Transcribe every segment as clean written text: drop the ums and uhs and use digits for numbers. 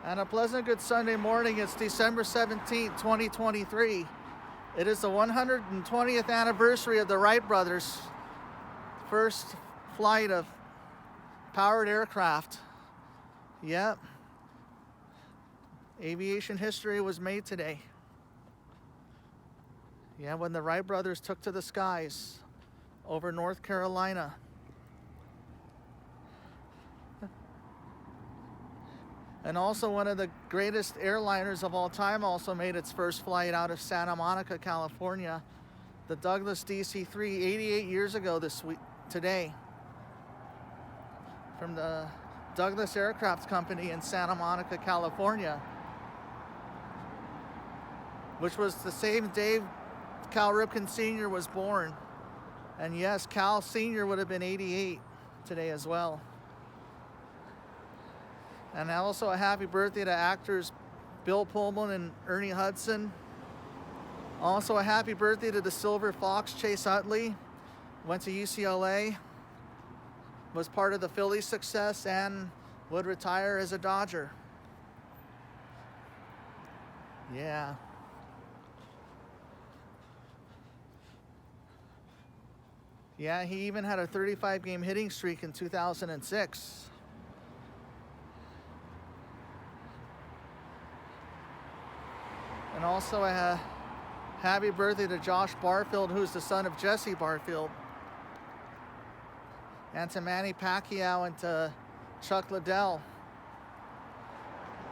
And a pleasant good Sunday morning. It's December 17th, 2023. It is the 120th anniversary of the Wright Brothers' first flight of powered aircraft. Yep. Aviation history was made today. Yeah, when the Wright Brothers took to the skies over North Carolina. And also one of the greatest airliners of all time also made its first flight out of Santa Monica, California. The Douglas DC-3, 88 years ago today. From the Douglas Aircraft Company in Santa Monica, California. Which was the same day Cal Ripken Sr. was born. And yes, Cal Sr. would have been 88 today as well. And also a happy birthday to actors Bill Pullman and Ernie Hudson. Also a happy birthday to the Silver Fox, Chase Utley. Went to UCLA. Was part of the Phillies' success and would retire as a Dodger. Yeah. Yeah, he even had a 35-game hitting streak in 2006. And also a happy birthday to Josh Barfield, who's the son of Jesse Barfield. And to Manny Pacquiao and to Chuck Liddell.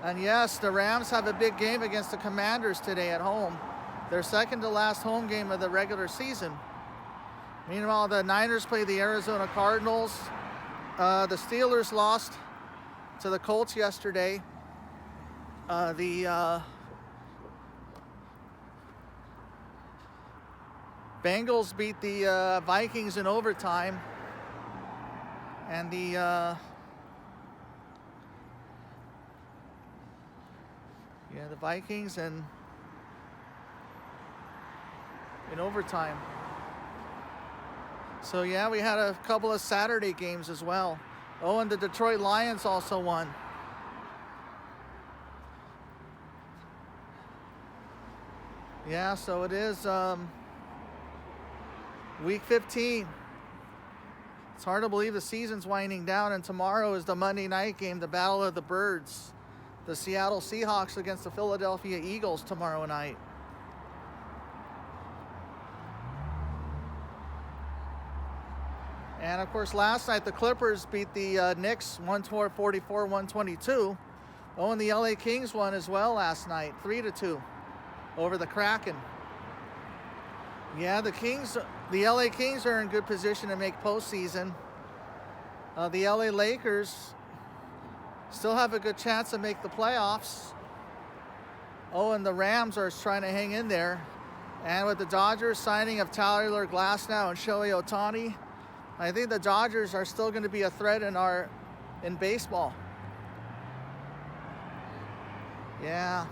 And yes, the Rams have a big game against the Commanders today at home. Their second to last home game of the regular season. Meanwhile, the Niners play the Arizona Cardinals. The Steelers lost to the Colts yesterday. The Bengals beat the Vikings in overtime. And the Vikings in overtime. So yeah, we had a couple of Saturday games as well. Oh, and the Detroit Lions also won. Yeah, so it is week 15. It's hard to believe the season's winding down, and tomorrow is the Monday night game, the Battle of the Birds. The Seattle Seahawks against the Philadelphia Eagles tomorrow night. And of course, last night the Clippers beat the Knicks 144-122. Oh, and the LA Kings won as well last night, 3-2 over the Kraken. Yeah, the LA Kings are in good position to make postseason. The LA Lakers still have a good chance to make the playoffs. Oh, and the Rams are trying to hang in there. And with the Dodgers signing of Tyler Glasnow and Shohei Ohtani, I think the Dodgers are still going to be a threat in baseball. Yeah.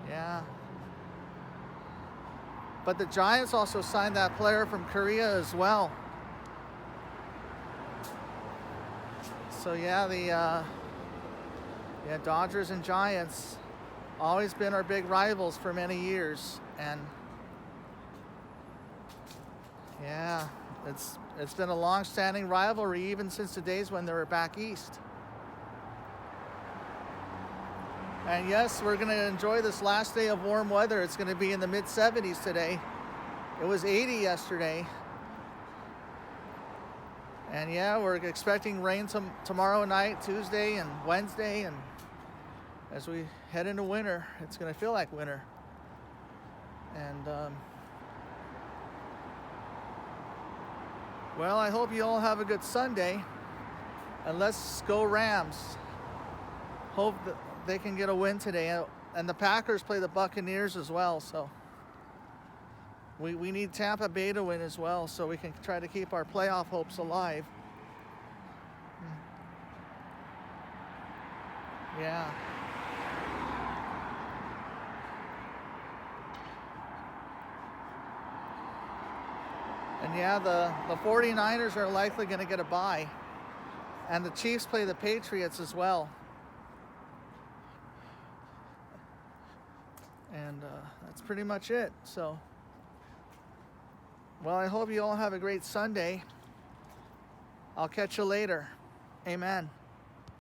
Yeah. But the Giants also signed that player from Korea as well. So yeah, the Dodgers and Giants always been our big rivals for many years, and yeah, it's been a long-standing rivalry even since the days when they were back east. And yes, we're going to enjoy this last day of warm weather. It's going to be in the mid-70s today. It was 80 yesterday. And yeah, we're expecting rain tomorrow night, Tuesday and Wednesday. And as we head into winter, it's going to feel like winter. And well, I hope you all have a good Sunday. And let's go Rams. Hope that they can get a win today. And the Packers play the Buccaneers as well, so we need Tampa Bay to win as well, so we can try to keep our playoff hopes alive. Yeah. And yeah, the 49ers are likely going to get a bye. And the Chiefs play the Patriots as well. And that's pretty much it. So, well, I hope you all have a great Sunday. I'll catch you later. Amen.